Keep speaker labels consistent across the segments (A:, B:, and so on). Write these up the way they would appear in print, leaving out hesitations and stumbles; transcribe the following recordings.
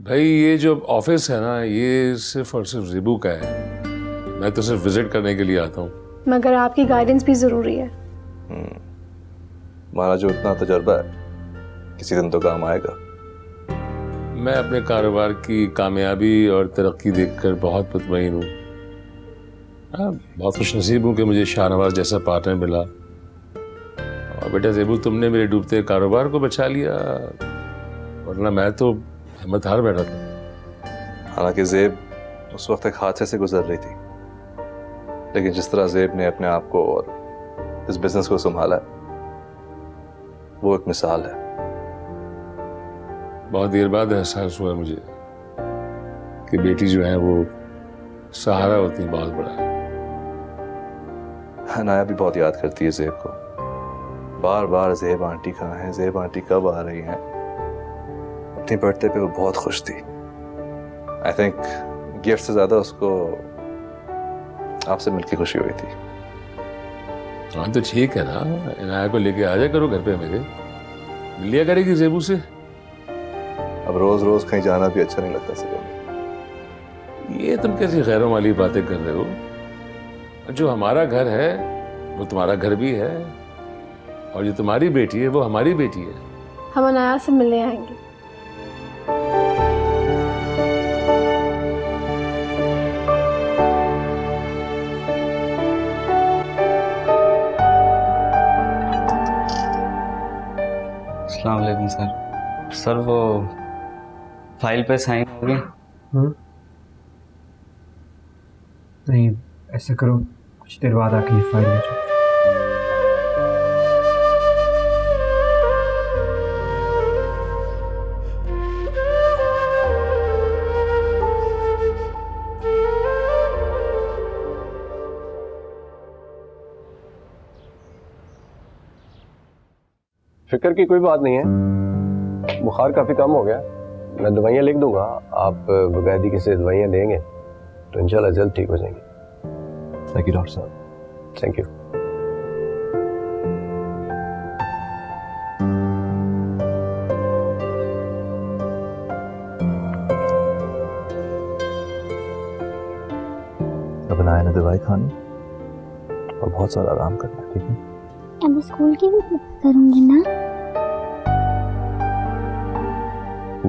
A: भाई ये जो ऑफिस है ना, ये सिर्फ और सिर्फ ज़ेबू का है। मैं तो सिर्फ विजिट करने के लिए आता हूँ।
B: मगर आपकी गाइडेंस भी जरूरी है।
C: हमारा जो इतना तजर्बा है किसी दिन तो काम आएगा।
A: मैं अपने कारोबार की कामयाबी और तरक्की देखकर बहुत मुतमईन हूँ। हाँ, बहुत खुशनसीब हूँ कि मुझे शाहनवाज जैसा पार्टनर मिला। और बेटा ज़ेबू, तुमने मेरे डूबते कारोबार को बचा लिया, वरना मैं तो हिम्मत हार बैठा था।
C: हालांकि ज़ेब उस वक्त एक हादसे से गुजर रही थी, लेकिन जिस तरह ज़ेब ने अपने आप को और इस बिजनेस को संभाला है, वो एक मिसाल है।
A: बहुत देर बाद एहसास हुआ मुझे कि बेटी जो है वो सहारा होती है बहुत बड़ा।
C: अनाया भी बहुत याद करती है ज़ेब को। बार बार ज़ेब आंटी कहाँ है, ज़ेब आंटी कब आ रही हैं। अपनी बर्थडे पे वो बहुत खुश थी। आई थिंक गिफ्ट से ज्यादा उसको आपसे मिलकर खुशी हुई थी।
A: हाँ तो ठीक है ना, इनाया को लेके आ जाया करो घर पे मेरे, मिल लिया करेगी ज़ेबू से।
C: अब रोज रोज कहीं जाना भी अच्छा नहीं लगता सर।
A: ये तुम कैसी गैरों वाली बातें कर रहे हो? जो हमारा घर है वो तुम्हारा घर भी है, और जो तुम्हारी बेटी है वो हमारी बेटी है।
B: हम अनाया से मिलने आएंगे।
D: अस्सलाम वालेकुम सर। सर वो फाइल पे साइन हो गए?
E: नहीं, ऐसे करो, कुछ देर बाद आके ये फाइल ले जाओ।
F: फिक्र की कोई बात नहीं है, बुखार काफ़ी कम हो गया। मैं दवाइयाँ लिख दूंगा, आप बाकायदगी से दवाइयाँ लेंगे तो इंशाल्लाह जल्द ठीक हो जाएंगे।
C: थैंक यू डॉक्टर साहब।
F: Thank you.
C: अब अनाया ने दवाई खानी और बहुत सारा आराम करना, ठीक है?
G: अब स्कूल की भी करूंगी ना।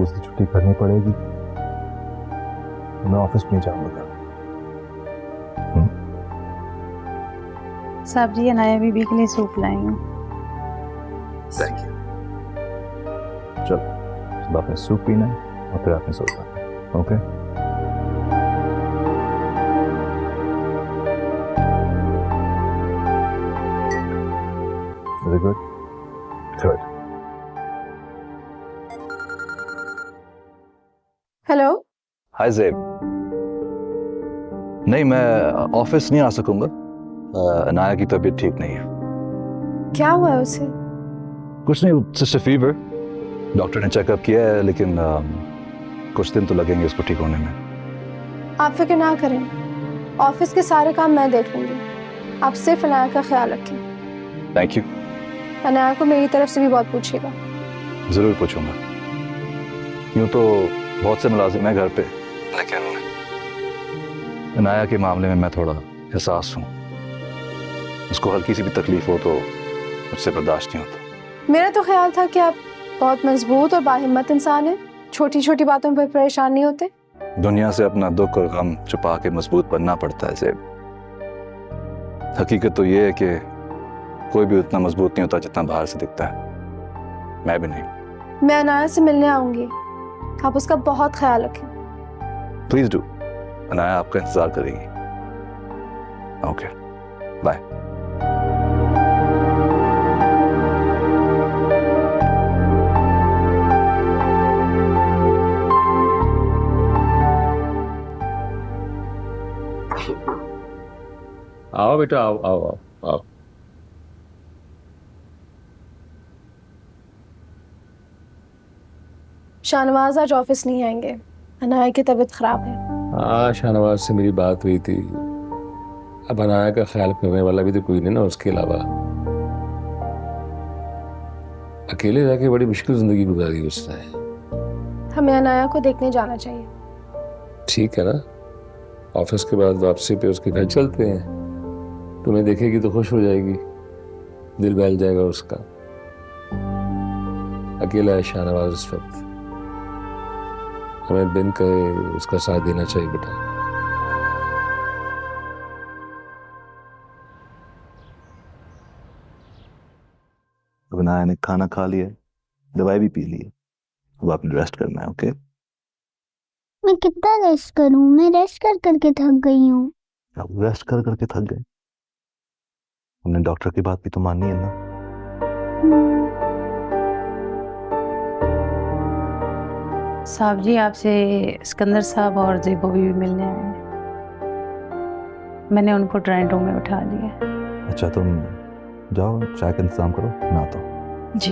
C: उसकी छुट्टी करनी पड़ेगी। मैं ऑफिस में जाऊंगा।
H: साहब जी, अनाया बीबी के लिए सूप लाई हूँ।
C: Thank you. चलो, अब आपने सूप पीना है और फिर आपने सो जाना है, okay? Very good, good.
B: Hello.
C: Hi Zeb. नहीं, मैं ऑफिस नहीं आ सकूंगा। अनाया की तबीयत ठीक नहीं है।
B: क्या हुआ है उसे?
C: कुछ नहीं, सिस्टर फीवर। डॉक्टर ने चेकअप किया है, लेकिन कुछ दिन तो लगेंगे उसको ठीक होने में।
B: आप फिक्र ना करें, ऑफिस के सारे काम मैं देख लूंगी। आप सिर्फ अनाया का ख्याल रखें।
C: Thank you.
B: अनाया को मेरी तरफ से भी बहुत पूछिएगा।
C: जरूर पूछूंगा। यूं तो बहुत से मुलाजिम हैं घर पे, लेकिन अनाया के मामले में मैं थोड़ा हिसास हूँ। उसको हल्की सी भी तकलीफ हो तो मुझसे बर्दाश्त नहीं होता।
B: मेरा तो ख्याल था कि आप बहुत मजबूत और बाहिम्मत इंसान हैं, छोटी छोटी बातों पर परेशान नहीं होते।
C: दुनिया से अपना दुख और गम छुपा के मजबूत बनना पड़ता है ज़ेब। हकीकत तो ये है कि कोई भी उतना मजबूत नहीं होता जितना बाहर से दिखता है। मैं भी नहीं।
B: मैं अनाया से मिलने आऊंगी, आप उसका बहुत ख्याल रखें।
C: Please do. अनाया आपका इंतजार करेगी। Okay, bye.
A: आओ बेटा, आओ आओ आओ आओ।
B: शाहनवाज आज ऑफिस नहीं आएंगे, अनाया की तबीयत खराब है।
A: हाँ, शाहनवाज से मेरी बात हुई थी। अब अनाया का ख्याल करने वाला भी तो कोई नहीं ना उसके अलावा। अकेले जाके बड़ी मुश्किल जिंदगी गुजारी उसने।
B: हमें अनाया को देखने जाना चाहिए।
A: ठीक है ना, ऑफिस के बाद वापसी पे उसके घर चलते हैं। तुम्हें देखेगी तो खुश हो जाएगी, दिल बहल जाएगा उसका। अकेला है शाहनवाज इस वक्त, हमें बिन कहे उसका साथ देना चाहिए बेटा।
C: अब अनाया ने खाना खा लिया, दवाई भी पी ली है, अब आपने रेस्ट करना है। ओके?
G: मैं कितना रेस्ट करूं? मैं रेस्ट कर करके थक गई हूँ।
C: अब रेस्ट कर करके थक गए, हमने डॉक्टर की बात भी तो माननी है ना।
H: साहब जी, आपसे सिकंदर साहब और जेबो भी मिलने आए हैं। मैंने उनको ड्राइंग रूम में उठा लिया।
C: अच्छा, तुम जाओ, चाय का इंतजाम करो, मैं आता हूँ।
H: जी।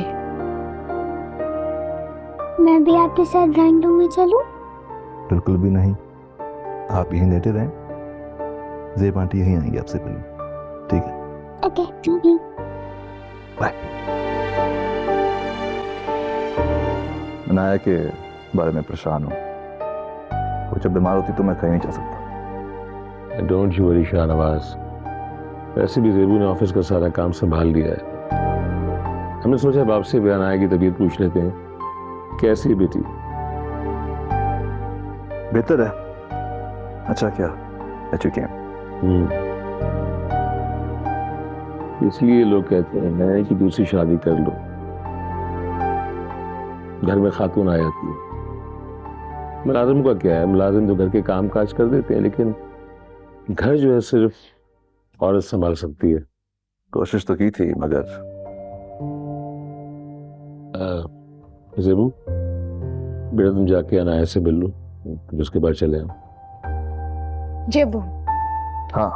G: मैं भी आपके साथ ड्राइंग रूम में चलूं?
C: बिल्कुल भी नहीं, आप यहीं लेटे रहें, ज़ेब आंटी यहीं आएंगी आपसे मिलने। ठीक है?
G: ओके, ठीक।
C: बाय। अनाया के बारे में परेशान हूँ, वो जब बीमार होती तो मैं कहीं नहीं जा सकता।
A: डोंट यू वरी शाहनवाज, वैसे भी जेबू ने ऑफिस का सारा काम संभाल लिया है। हमने सोचा बाप से बयान आएगी, तबीयत पूछ लेते हैं, कैसी है बेटी?
C: बेहतर है। अच्छा क्या at you came?
A: इसलिए लोग कहते हैं कि दूसरी शादी कर लो, घर में खातून आ जाती है। मुलाजिम का क्या है, मुलाजिम तो घर के काम काज कर देते हैं, लेकिन घर जो है सिर्फ औरत संभाल सकती है।
C: कोशिश तो की थी, मगर
A: जेबू बेटा तुम जाके अनाया से मिल लो, फिर उसके बाद चले आओ।
B: जेबू,
C: हाँ,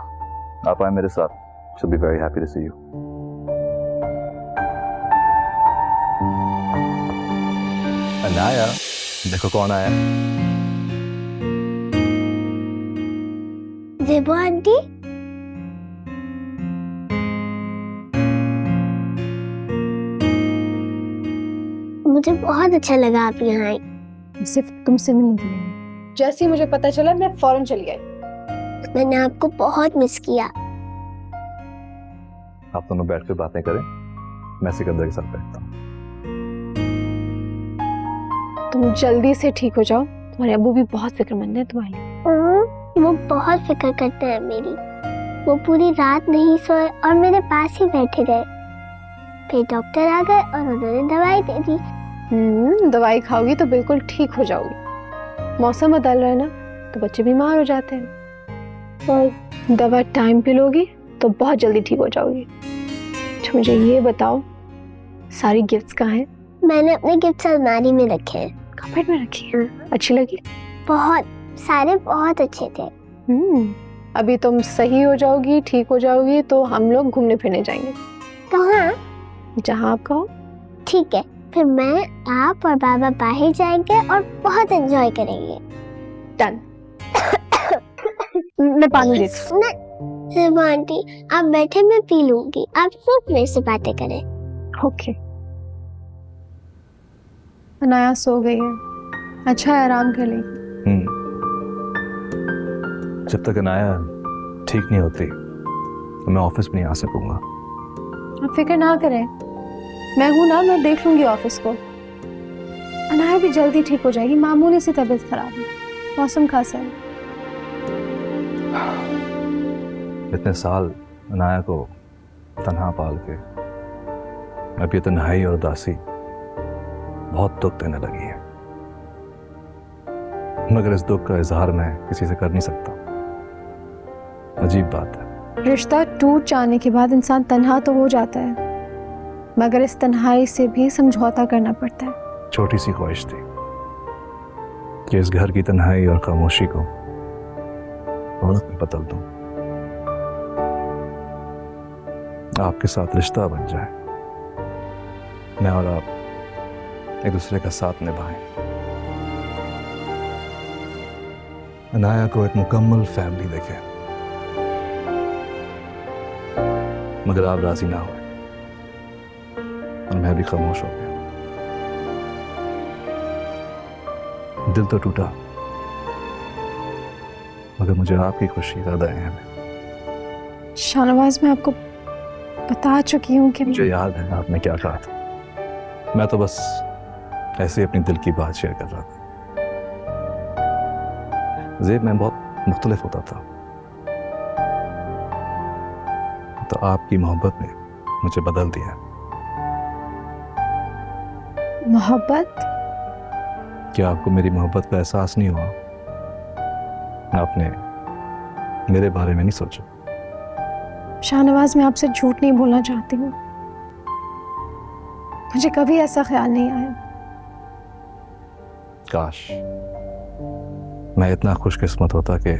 C: आप आए मेरे साथ। She'll be very happy to see you. Anaya, देखो कौन आया।
G: जेबो आंटी, मुझे बहुत अच्छा लगा आप यहाँ आई।
B: सिर्फ तुमसे मिलने के लिए। जैसे ही मुझे पता चला मैं फौरन चली आई।
G: मैंने आपको बहुत मिस किया।
C: आप दोनों बैठ कर बातें करें, मैं सिकंदर के साथ बैठता हूँ।
B: तुम जल्दी से ठीक हो जाओ, तुम्हारे अब्बू भी बहुत फिक्रमंद है तुम्हारे लिए।
G: वो बहुत फिक्र करते हैं मेरी। वो पूरी रात नहीं सोए और मेरे पास ही बैठे रहे। फिर डॉक्टर आ गए और उन्होंने दवाई दे दी।
B: दवाई खाओगी तो बिल्कुल ठीक हो जाओगी। मौसम बदल रहा है ना, तो बच्चे बीमार हो जाते हैं, और दवा टाइम पे लोगी तो बहुत जल्दी ठीक हो जाओगी। अच्छा मुझे ये बताओ, सारी गिफ्ट्स कहाँ हैं?
G: मैंने अपने गिफ्ट अलमारी में रखे हैं।
B: कपबोर्ड में रखी है? अच्छी लगी?
G: बहुत सारे बहुत अच्छे थे।
B: अभी तुम सही हो जाओगी, ठीक हो जाओगी, तो हम लोग घूमने फिरने जाएंगे।
G: कहाँ?
B: जहाँ आप कहो।
G: ठीक है, फिर मैं, आप और बाबा बाहर जाएंगे और बहुत एंजॉय करेंगे।
B: डन। मैं पानी देती हूँ।
G: आंटी आप बैठे, मैं पी लूंगी, आप सिर्फ मेरे से बातें करें।
B: ओके। अनाया सो गई है, अच्छा है, आराम कर लेगी।
C: जब तक अनाया ठीक नहीं होती तो मैं ऑफिस में नहीं आ सकूंगा।
B: आप फिक्र ना करें, मैं हूं ना, मैं देख लूंगी ऑफिस को। अनाया भी जल्दी ठीक हो जाएगी, मामूली सी तबीयत खराब है, मौसम खासा है।
C: इतने साल अनाया को तन्हा पाल के अब ये तन्हाई और उदासी बहुत दुख देने लगी है, मगर इस दुख का इजहार मैं किसी से कर नहीं सकता। अजीब बात है।
B: रिश्ता टूट जाने के बाद इंसान तन्हा तो हो जाता है, मगर इस तन्हाई से भी समझौता करना पड़ता है।
C: छोटी सी ख्वाहिश थी कि इस घर की तन्हाई और खामोशी को रौनक में बदल दूं, आपके साथ रिश्ता बन जाए, मैं और आप एक दूसरे का साथ निभाएं, अनाया को एक मुकम्मल फैमिली देखें। मगर आप राजी ना हुए और मैं भी खामोश हो गया। दिल तो टूटा, मगर मुझे आपकी खुशी ज़्यादा अहम है।
B: शाहनवाज, मैं आपको बता चुकी हूँ कि
C: मुझे याद है आपने क्या कहा था। मैं तो बस ऐसे ही अपनी दिल की बात शेयर कर रहा था। ज़ेब, मैं बहुत मुख्तलिफ होता था, तो आपकी मोहब्बत ने मुझे बदल दिया।
B: मोहब्बत?
C: क्या आपको मेरी मोहब्बत का एहसास नहीं हुआ? आपने मेरे बारे में नहीं सोचा?
B: शाहनवाज, मैं आपसे झूठ नहीं बोलना चाहती हूँ। मुझे कभी ऐसा ख्याल नहीं आया।
C: काश मैं इतना खुशकिस्मत होता कि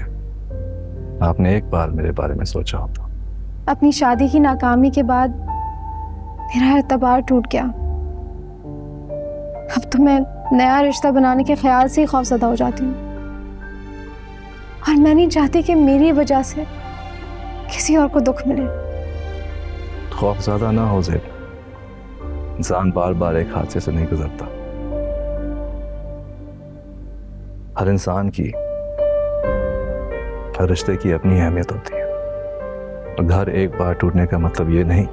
C: आपने एक बार मेरे बारे में सोचा होता।
B: अपनी शादी की नाकामी के बाद मेरा एतबार टूट गया। अब तो मैं नया रिश्ता बनाने के ख्याल से ही खौफजदा हो जाती हूँ, और मैं नहीं चाहती कि मेरी वजह से किसी और को दुख मिले।
C: खौफज़दा ना हो ज़ेब, इंसान बार बार एक हादसे से नहीं गुजरता। हर इंसान की, हर रिश्ते की अपनी अहमियत होती है, और घर एक बार टूटने का मतलब ये नहीं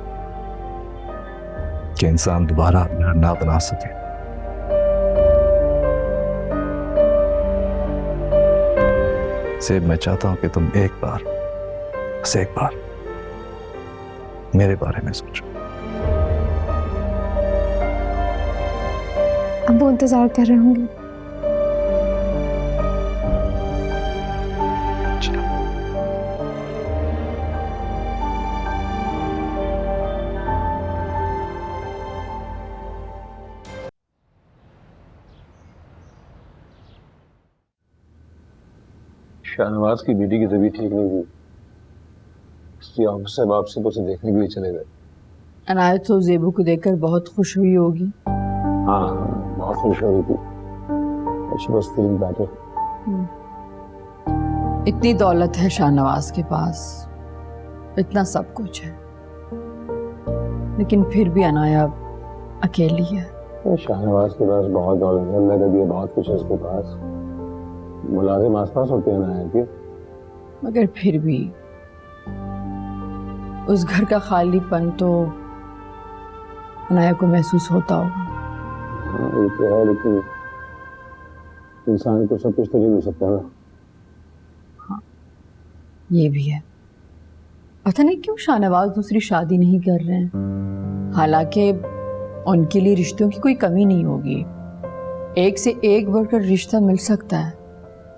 C: कि इंसान दोबारा घर ना बना सके। ज़ेब, मैं चाहता हूं कि तुम एक बार, बस एक बार मेरे बारे में सोचो।
B: अब वो इंतजार कर रहे होंगे।
A: शाहनवाज की बेटी की तबीयत ठीक नहीं थी, इसलिए ऑफिस से वापसी पर उसे देखने के लिए चले गए।
I: अनायत तो ज़ेबू को देखकर बहुत खुश हुई होगी।
A: हाँ, बहुत खुश हो रही थी। She was feeling better.
I: इतनी दौलत है शाहनवाज के पास, इतना सब कुछ है, लेकिन फिर भी अनाया अकेली है।
A: शाहनवाज के पास बहुत दौलत है, अल्लाह का दिया बहुत कुछ है उसके पास। मुलाजिम आसपास होते हैं ना कि,
I: मगर फिर भी उस घर का खालीपन तो अनाया को महसूस होता होगा।
A: हाँ, ये तो है, लेकिन इंसान को सब कुछ तो नहीं मिल सकता ना।
I: हाँ, ये भी है। पता नहीं क्यों शाहनवाज दूसरी शादी नहीं कर रहे हैं, हालांकि उनके लिए रिश्तों की कोई कमी नहीं होगी। एक से एक बढ़कर रिश्ता मिल सकता है,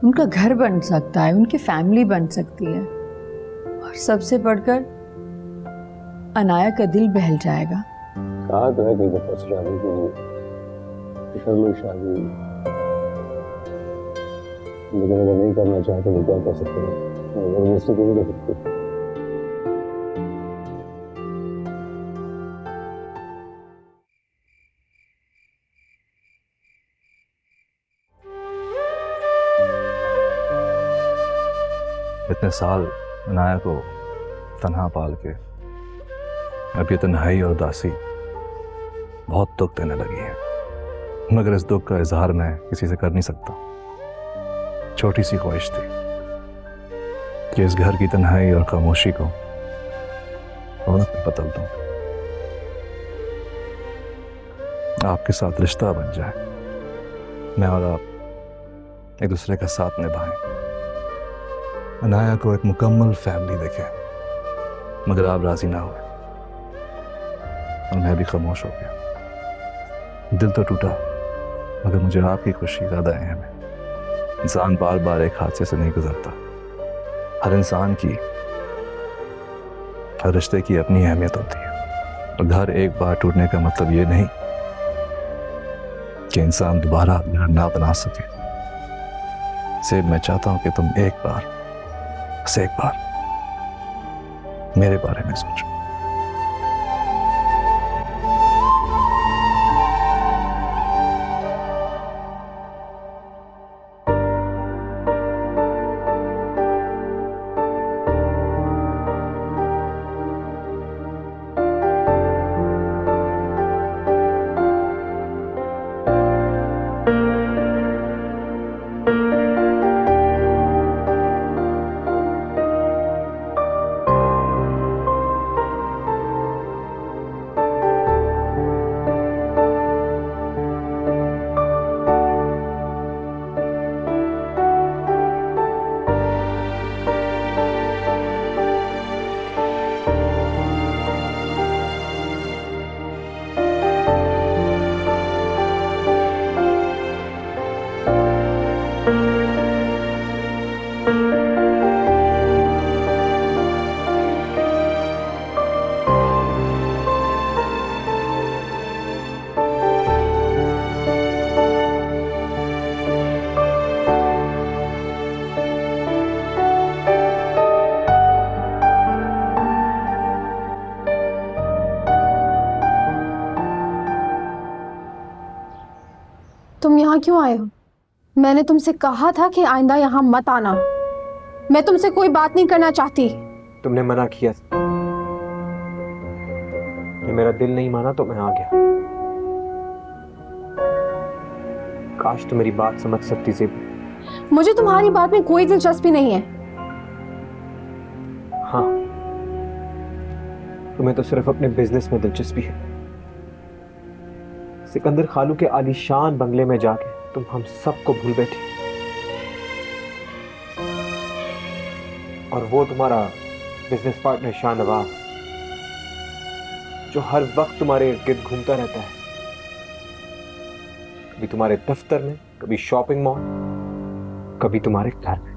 I: उनका घर बन सकता है, उनकी फैमिली बन सकती है, और सबसे बढ़कर अनाया का दिल बहल जाएगा।
A: कहा तो है कई दफा शादी के लिए कर लो शादी, लेकिन अगर नहीं करना चाहते तो क्या कर सकते हैं, जबरदस्ती तो नहीं कर सकते।
C: इतने साल अनाया को तन्हा पाल के अब ये तन्हाई और उदासी बहुत दुख देने लगी है, मगर इस दुख का इजहार मैं किसी से कर नहीं सकता। छोटी सी ख्वाहिश थी कि इस घर की तन्हाई और खामोशी को रौनक में बदल दूं, आपके साथ रिश्ता बन जाए, मैं और आप एक दूसरे का साथ निभाएं, अनाया को एक मुकम्मल फैमिली देखे। मगर आप राजी ना हुए और मैं भी खामोश हो गया। दिल तो टूटा, मगर मुझे आपकी खुशी ज़्यादा अहम है। इंसान बार बार एक हादसे से नहीं गुजरता। हर इंसान की, हर रिश्ते की अपनी अहमियत होती है, और घर एक बार टूटने का मतलब ये नहीं कि इंसान दोबारा घर ना बना सके। ज़ेब, मैं चाहता हूं कि तुम एक बार, बस एक बार मेरे बारे में सोचो।
B: तुम यहाँ क्यों आए हो? मैंने तुमसे कहा था कि आइंदा यहाँ मत आना। मैं तुमसे कोई बात नहीं करना चाहती।
E: तुमने मना किया, ये मेरा दिल नहीं माना तो मैं आ गया। काश तुम मेरी बात समझ सकती ज़ेबू।
B: मुझे तुम्हारी बात में कोई दिलचस्पी नहीं है।
E: हाँ, तुम्हें तो सिर्फ अपने बिजनेस में दिलचस्पी है। सिकंदर खालू के आलीशान बंगले में जाके तुम हम सबको भूल बैठी, और वो तुम्हारा बिजनेस पार्टनर शाहनवाज जो हर वक्त तुम्हारे इर्द गिर्द घूमता रहता है, कभी तुम्हारे दफ्तर में, कभी शॉपिंग मॉल, कभी तुम्हारे घर में।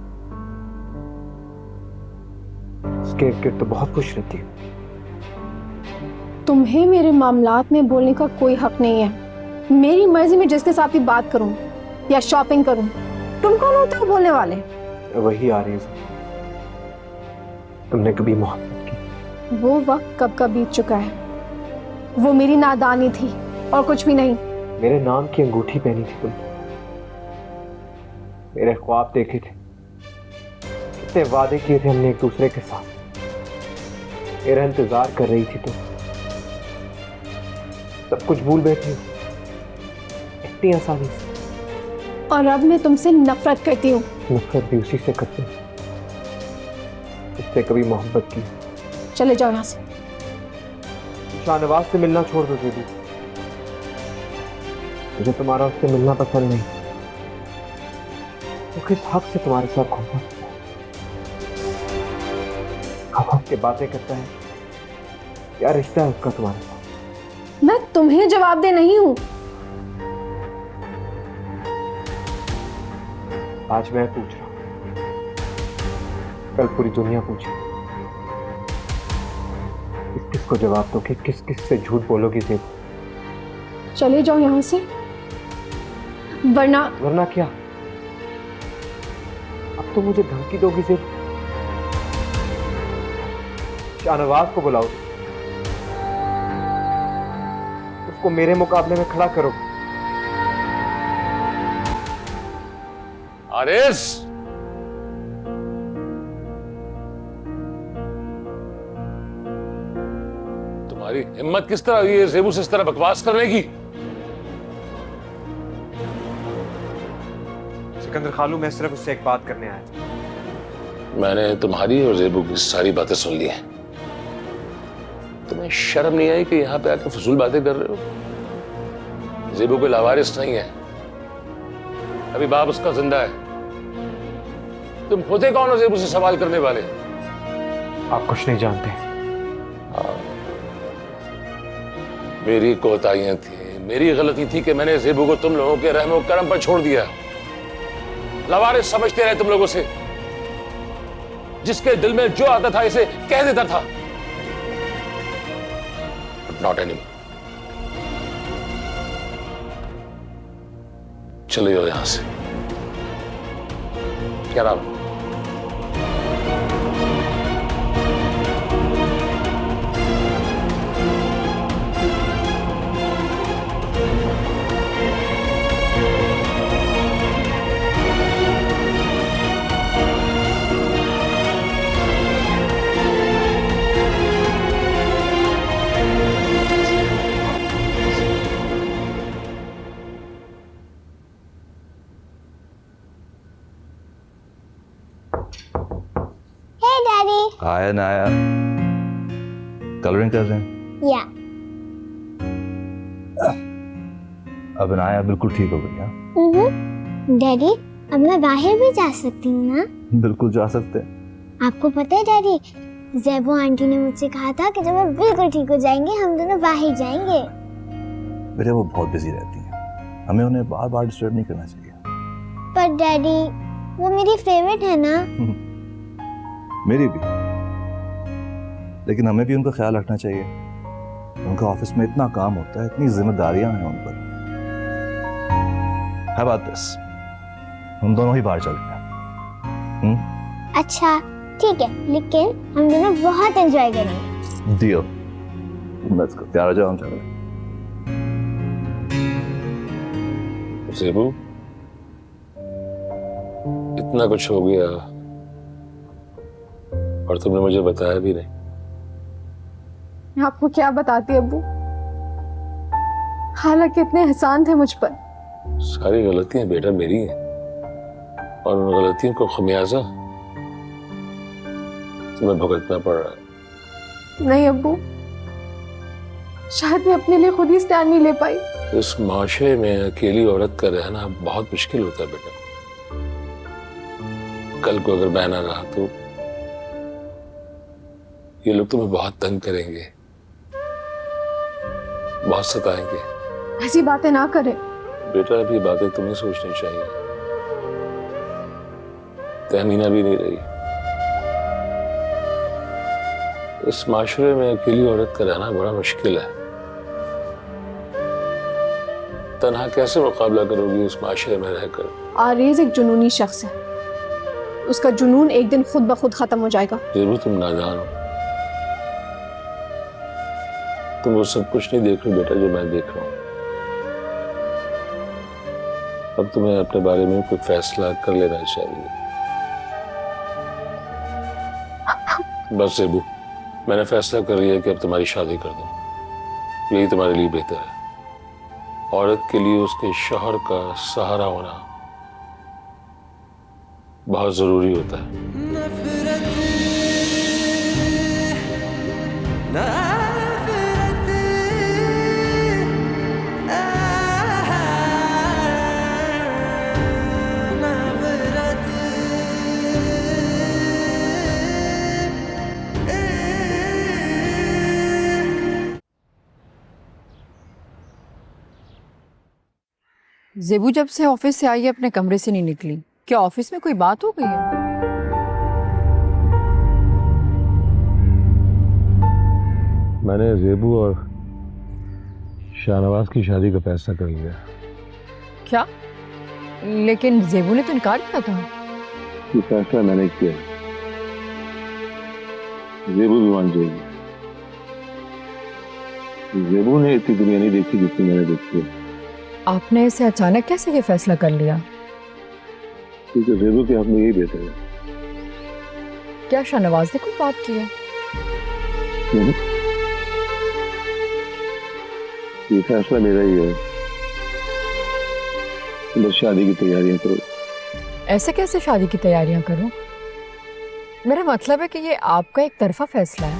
E: उसके इर्द गिर्द तो बहुत खुश रहती है।
B: तुम्हें मेरे मामलात में बोलने का कोई हक नहीं है। मेरी मर्जी में जिसके साथ भी बात करूं या शॉपिंग करूं। तुम कौन होते हो बोलने वाले?
E: वही आ रही है। तुमने कभी मोहब्बत की?
B: वो वक्त कब का बीत चुका है। वो मेरी नादानी थी और कुछ भी नहीं।
E: मेरे नाम की अंगूठी पहनी थी तुम, मेरे ख्वाब देखे थे, कितने वादे किए थे हमने एक दूसरे के साथ, मेरा इंतजार कर रही थी तुम। सब कुछ भूल बैठी हो इतनी आसानी से।
B: और अब मैं तुमसे नफरत करती हूँ।
E: नफरत भी उसी से करती हूँ जिससे कभी मोहब्बत की।
B: चले जाओ यहाँ से।
E: शाहनवाज से मिलना छोड़ दो दीदी, मुझे तुम्हारा उससे मिलना पसंद नहीं। तो किस हक से तुम्हारे साथ घूमना? हक के बातें करता है, क्या रिश्ता है उसका तुम्हारे साथ?
B: मैं तुम्हें जवाब दे नहीं हूँ।
E: आज मैं पूछ रहा हूं, कल पूरी दुनिया पूछे। किस किस को जवाब दोगे? किस किस से झूठ बोलोगी ज़ेबू?
B: चले जाओ यहाँ से,
E: वरना क्या? अब तो मुझे धमकी दोगी ज़ेबू? शाहनवाज को बुलाओ, उसको मेरे मुकाबले में खड़ा करो।
A: आरिस, तुम्हारी हिम्मत किस तरह हुई है ज़ेबू से इस तरह बकवास करने की?
E: सिकंदर खालू, मैं सिर्फ उससे एक बात करने आया।
A: मैंने तुम्हारी और ज़ेबू की सारी बातें सुन ली हैं। तुम्हें शर्म नहीं आई कि यहां पे आकर फजूल बातें कर रहे हो? ज़ेबू कोई लावारिस नहीं है, अभी बाप उसका जिंदा है। तुम होते कौन हो ज़ेबू से सवाल करने वाले?
E: आप कुछ नहीं जानते।
A: मेरी कोताहियां थी, मेरी गलती थी कि मैंने ज़ेबू को तुम लोगों के रहमो करम पर छोड़ दिया। लवारिस समझते रहे तुम लोगों से, जिसके दिल में जो आता था इसे कह देता था। Not anymore. चले जाओ यहां से। क्या नाम?
G: Hey Daddy.
C: आया ना आया, कलरिंग कर रहे हैं?
G: या
C: अब नाया बिल्कुल ठीक हो गई। हाँ
G: डैडी, अब मैं बाहर भी जा सकती हूँ ना?
C: बिल्कुल जा सकते हैं।
G: आपको पता है डैडी, ज़ेबू आंटी ने मुझसे कहा था कि जब हम बिल्कुल ठीक हो जाएंगे हम दोनों बाहर जाएंगे।
C: बेटे वो बहुत बिजी रहती हैं, हमें उन्हें बार बार डिस्टर्ब नहीं करना चाहिए।
G: पर डैडी, वो मेरी फेवरेट है ना?
C: मेरी भी, लेकिन हमें भी उनका ख्याल रखना चाहिए। उनका ऑफिस में इतना काम होता है, इतनी जिम्मेदारियां हैं उन पर। How about this? हम दोनों ही बाहर चलते हैं।
G: अच्छा ठीक है, लेकिन हम दोनों बहुत एंजॉय करेंगे।
C: डील। Let's go. तैयार हो जाओ, हम चलें।
A: ज़ेबू, इतना कुछ हो गया और तुमने मुझे बताया भी नहीं।
B: मैं आपको क्या बताती अब्बू, हालांकि इतने एहसान थे मुझ पर।
A: सारी गलतियां बेटा मेरी हैं और उन गलतियों को खमियाजा तुम्हें भुगतना पड़ रहा है।
B: नहीं अब्बू, शायद मैं अपने लिए खुद ही स्टैंड नहीं ले पाई।
A: इस माशरे में अकेली औरत का रहना बहुत मुश्किल होता है बेटा। कल को अगर मैं ना रहा तो ये लोग तुम्हें बहुत तंग करेंगे, बहुत सताएंगे।
B: ऐसी बातें ना करें
A: बेटा, अभी बातें तुम्हें सोचनी चाहिए। तहमीना भी नहीं रही। इस माशरे में अकेली औरत का रहना बड़ा मुश्किल है। तन्हा कैसे मुकाबला करोगी इस माशरे में रहकर?
B: आरेज एक जुनूनी शख्स है, उसका जुनून एक दिन खुद ब खुद खत्म हो जाएगा।
A: जरूर तुम नादान हो, तुम वो सब कुछ नहीं देख रहे बेटा जो मैं देख रहा हूं। अब तुम्हें अपने बारे में कोई फैसला कर लेना चाहिए। बस ज़ेबू, मैंने फैसला कर लिया कि अब तुम्हारी शादी कर दूं। यही तुम्हारे लिए बेहतर है। औरत के लिए उसके शौहर का सहारा होना बहुत जरूरी होता है।
I: ज़ेबू जब से ऑफिस से आई है अपने कमरे से नहीं निकली। क्या ऑफिस में कोई बात हो गई है?
A: मैंने ज़ेबू और शाहनवाज की शादी का फैसला कर लिया।
I: क्या? लेकिन ज़ेबू ने तो इनकार किया था।
A: ये फैसला मैंने किया, ज़ेबू भी मान जाएगी। ज़ेबू ने इतनी दुनिया नहीं देखी जितनी मैंने देखी है।
I: आपने ऐसे अचानक कैसे ये फैसला कर लिया?
A: क्योंकि ज़ेबू के हक में यही बेहतर है।
I: क्या शाहनवाज ने कोई बात की है?
A: ये फैसला मेरा ही है। बस शादी की तैयारियां करो।
I: ऐसे कैसे शादी की तैयारियां करो? मेरा मतलब है कि ये आपका एक तरफा फैसला है।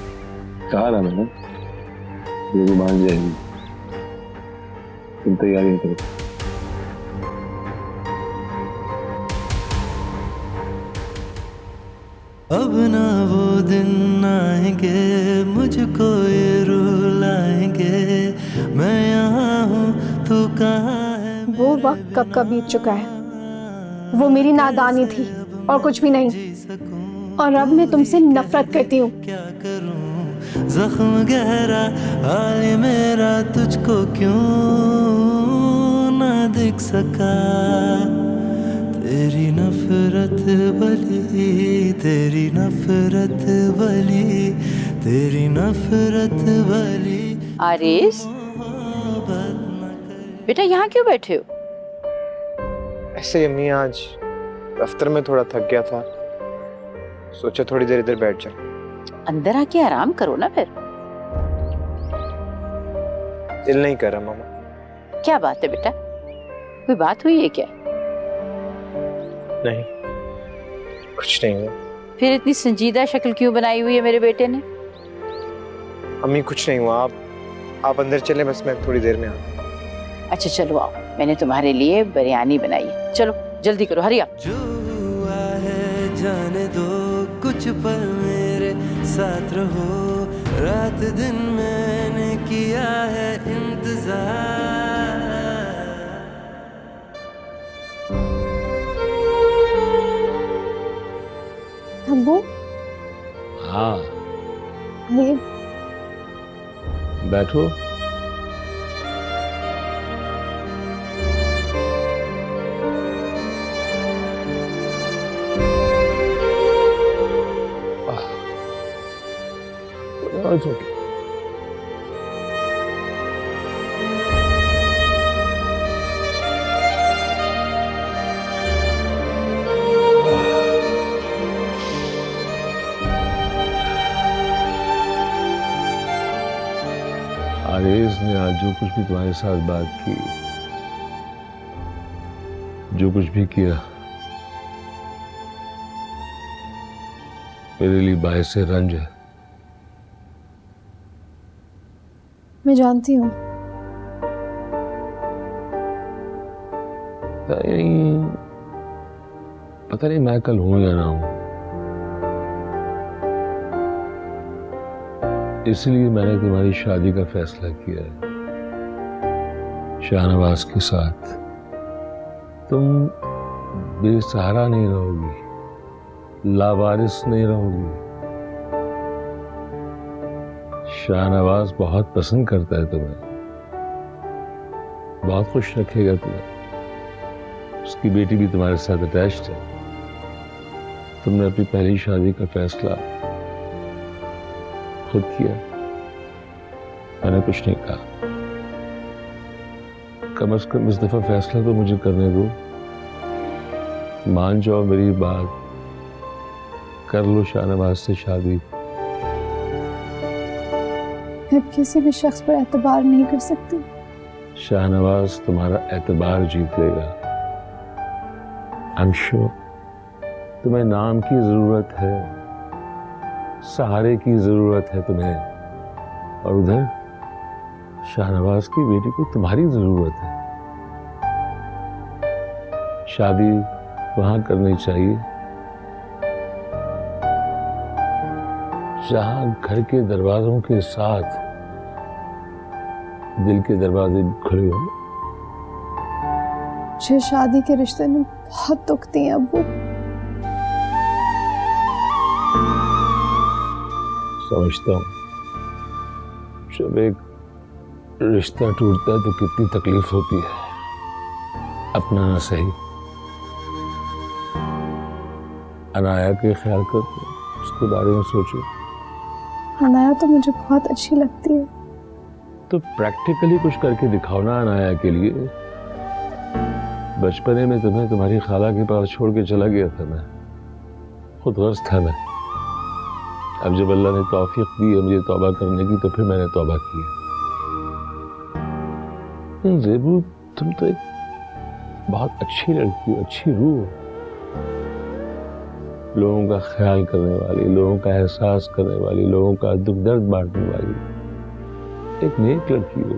A: कहा ना मैंने, ये भी मान जाएगी। तुम तैयारियां करो।
J: अब ना वो दिन आएंगे मुझको ये रुलाएंगे, मैं यहाँ हूँ तो कहाँ है।
B: वो वक्त कब का बीत चुका है। वो मेरी नादानी थी और कुछ भी नहीं। और अब मैं तुमसे नफरत करती हूँ।
J: क्या करूँ जख्म गहरा हाल मेरा, तुझको क्यों ना दिख सका। तेरी नफरत भली, तेरी नफरत भली, तेरी नफरत भली।
H: आरिस, बेटा यहाँ क्यों बैठे हो?
E: ऐसे ही अम्मी, आज दफ्तर में थोड़ा थक गया था, सोचा थोड़ी देर इधर बैठ जाए।
H: अंदर आके आराम करो ना फिर।
E: दिल नहीं कर रहा मामा।
H: क्या बात है बेटा, कोई बात हुई है क्या?
E: नहीं, कुछ नहीं हुआ।
H: फिर इतनी संजीदा शक्ल क्यों बनाई हुई है मेरे बेटे ने?
E: अम्मी कुछ नहीं हुआ, आप अंदर चले, बस मैं थोड़ी देर में आता।
H: अच्छा चलो आओ, मैंने तुम्हारे लिए बिरयानी बनाई है। चलो जल्दी करो, हरी आप।
J: जो हुआ है जाने दो, कुछ पल मेरे साथ रहो, रात दिन मैंने किया है इंतजार।
B: अब्बू,
A: हाँ
B: ये
A: बैठो। It's okay. ने आज जो कुछ भी तुम्हारे साथ बात की, जो कुछ भी किया, मेरे लिए बायस से रंज है।
B: मैं जानती हूँ।
A: पता नहीं मैं कल हूं या ना हूं, इसलिए मैंने तुम्हारी शादी का फैसला किया है शाहनवाज के साथ। तुम बेसहारा नहीं रहोगी, लावारिस नहीं रहोगी। शाहनवाज बहुत पसंद करता है तुम्हें, बहुत खुश रखेगा तुम्हें। उसकी बेटी भी तुम्हारे साथ अटैच्ड है। तुमने अपनी पहली शादी का फैसला खुद किया, मैंने कुछ नहीं कहा। कम से कम इस दफा फैसला तो मुझे करने दो। मान जाओ मेरी बात, कर लो शाहनवाज से शादी।
B: मैं किसी भी शख्स पर एतबार नहीं कर सकती।
A: शाहनवाज तुम्हारा एतबार जीत लेगा। I am sure. तुम्हें नाम की जरूरत है, सहारे की जरूरत है तुम्हें, और उधर शाहनवाज की बेटी को तुम्हारी जरूरत है। शादी वहां करनी चाहिए जहां घर के दरवाजों के साथ दिल के दरवाजे खुले हो।
B: मुझे शादी के रिश्ते में बहुत दुख दिए अब्बू।
A: समझता हूँ, जब एक रिश्ता टूटता है तो कितनी तकलीफ होती है। अपना ना सही, अनाया के ख्याल कर, उसके बारे में सोचो।
B: अनाया तो मुझे बहुत अच्छी लगती है।
A: तो प्रैक्टिकली कुछ करके दिखाओ ना अनाया के लिए। बचपने में तुम्हें तुम्हारी खाला के पास छोड़ के चला गया था मैं, खुद गर्ज था मैं। अब जब अल्लाह ने तौफीक दी है मुझे तौबा करने की, तो फिर मैंने तौबा की। ज़ेबू, तुम तो एक बहुत अच्छी लड़की हो, अच्छी रूह हो, लोगों का ख्याल करने वाली, लोगों का एहसास करने वाली, लोगों का दुख दर्द बांटने वाली एक नेक लड़की हो।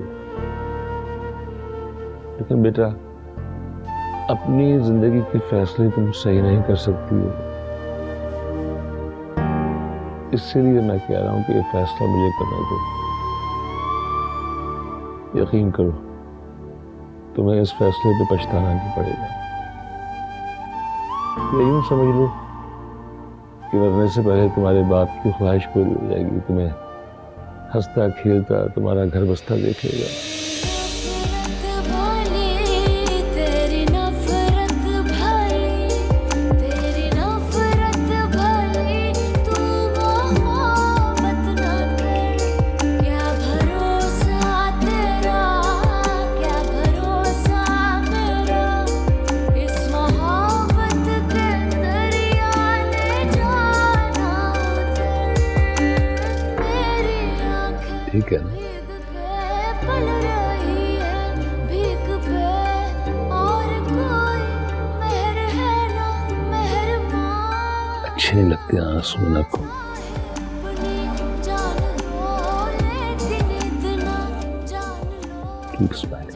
A: लेकिन बेटा, अपनी जिंदगी के फैसले तुम सही नहीं कर सकती हो। इसलिए मैं कह रहा हूं कि ये फैसला मुझे करने दो। यकीन करो, तुम्हें इस फैसले पे पछताना नहीं पड़ेगा। या यूं समझ लो कि मरने से पहले तुम्हारे बाप की ख्वाहिश पूरी हो जाएगी। तुम्हें हंसता खेलता तुम्हारा घर बसता देखेगा। ठीक है ना? अच्छे नहीं लगते आंसू ना को। Keep smiling.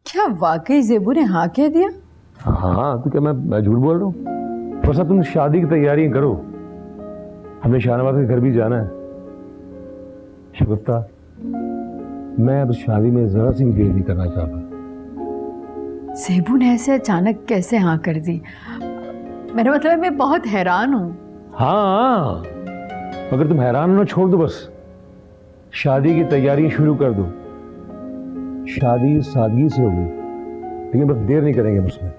I: क्या वाकई ज़ेबू ने हाँ कह दिया?
A: हाँ, तो क्या मैं झूठ बोल रहा हूँ? बस अब तुम शादी की तैयारी करो। हमने शाहनवाज के घर भी जाना है। शगुफ्ता, मैं अब शादी में जरा सी भी देर नहीं करना चाहता।
I: ज़ेबू ने ऐसे अचानक कैसे हाँ कर दी? मेरा मतलब है मैं बहुत हैरान हूँ।
A: हाँ, अगर तुम हैरान हो छोड़ दो, बस शादी की तैयारी शुरू कर दो। शादी सादगी से होगी,
F: लेकिन बस देर नहीं करेंगे उसमें।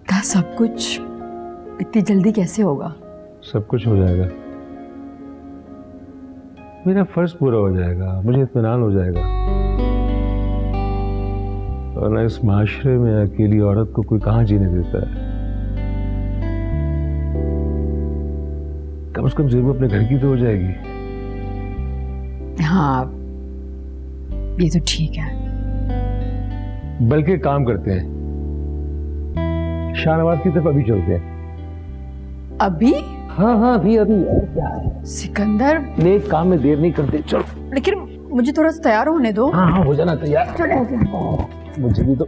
I: क्या सब कुछ इतनी जल्दी कैसे होगा?
A: सब कुछ हो जाएगा, मेरा फर्ज पूरा हो जाएगा, मुझे इत्मीनान हो जाएगा। वरना इस माशरे में अकेली औरत को कोई कहाँ जीने देता है। कम से कम ज़ेबू अपने घर की तो हो जाएगी।
I: हाँ, ये तो ठीक है।
A: बल्कि काम करते हैं, शाहनवाज की तरफ अभी चलते हैं।
I: अभी?
A: हाँ अभी और क्या है?
I: सिकंदर,
A: नेक काम में देर नहीं करते, चलो।
I: लेकिन मुझे थोड़ा सा तैयार होने दो।
A: हाँ हो जाना तैयार। मुझे भी तो।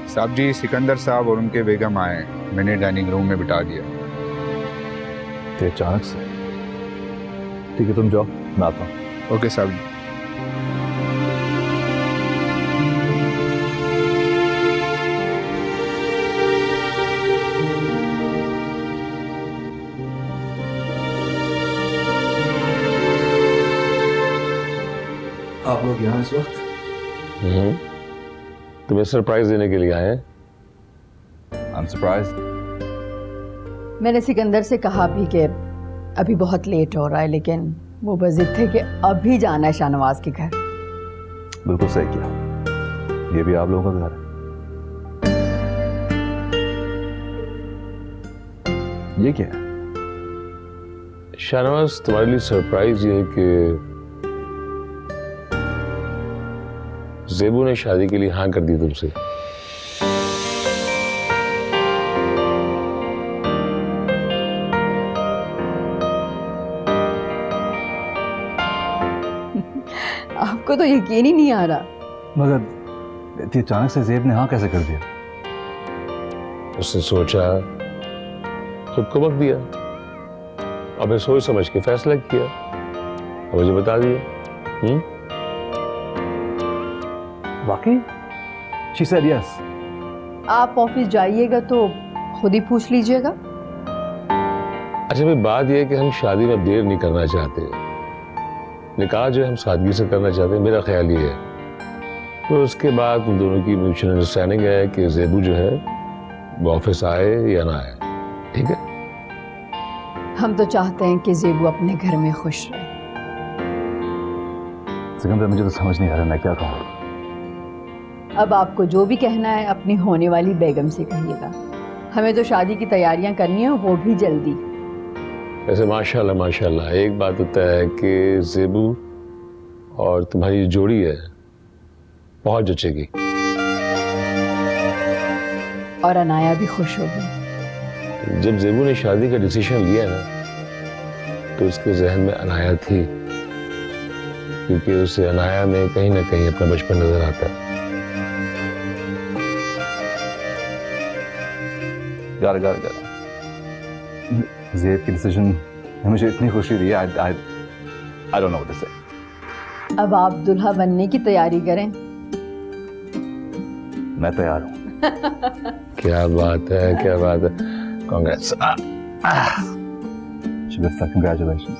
K: साहब जी, सिकंदर साहब और उनके बेगम आए, मैंने डाइनिंग रूम में बिठा दिया।
C: तो अचानक से? ठीक है, तुम जाओ, मैं आता हूँ।
K: ओके साहब जी।
C: आप लोग यहाँ इस वक्त?
A: तुम्हें सरप्राइज देने के लिए आए हैं।
C: I'm surprised.
I: मैंने सिकंदर से कहा भी कि अभी बहुत लेट हो रहा है, लेकिन वो बज़िद थे कि अभी जाना है शाहनवाज के घर।
C: बिल्कुल सही किया, ये भी आप लोगों का घर है। ये क्या है?
A: शाहनवाज, तुम्हारे लिए सरप्राइज ये है कि ज़ेबू ने शादी के लिए हाँ कर दी तुमसे।
I: आपको तो यकीन ही नहीं आ रहा।
C: मगर इतनी अचानक से ज़ेब ने हाँ कैसे कर दिया?
A: उसने सोचा, खुद को वक्त दिया और मैं सोच समझ के फैसला किया और मुझे बता दिया।
C: वाकई? She said yes.
I: आप ऑफिस जाइएगा तो खुद ही पूछ लीजिएगा।
A: अच्छा भाई, बात यह है कि हम शादी में देर नहीं करना चाहते, निकाह जो है हम सादगी से करना चाहते हैं, मेरा ख्याल ये है। तो उसके बाद उन दोनों की म्यूचुअल अंडरस्टैंडिंग है कि ज़ेबू जो है वो ऑफिस आए या ना आए। ठीक है?
I: हम तो चाहते हैं कि ज़ेबू अपने घर में खुश रहे।
C: सिकंदर, मुझे तो समझ नहीं आ रहा मैं क्या कहूँ।
I: अब आपको जो भी कहना है अपनी होने वाली बेगम से कहिएगा। हमें तो शादी की तैयारियां करनी है, वो भी जल्दी।
A: वैसे माशाल्लाह माशाल्लाह, एक बात तो तय है कि ज़ेबू और तुम्हारी जोड़ी है बहुत जचेगी।
I: और अनाया भी खुश होगी।
A: जब ज़ेबू ने शादी का डिसीजन लिया ना, तो उसके जहन में अनाया थी, क्योंकि उसे अनाया में कहीं ना कहीं अपना बचपन नजर आता है।
C: got it. ज़ेब की डिसीजन ने मुझे इतनी खुशी दी है, I don't know what to say.
I: अब आप दुल्हा बनने की तैयारी करें।
C: मैं तैयार हूँ।
A: क्या बात है, क्या बात है। कांग्रेस।
C: Shugufta, congratulations.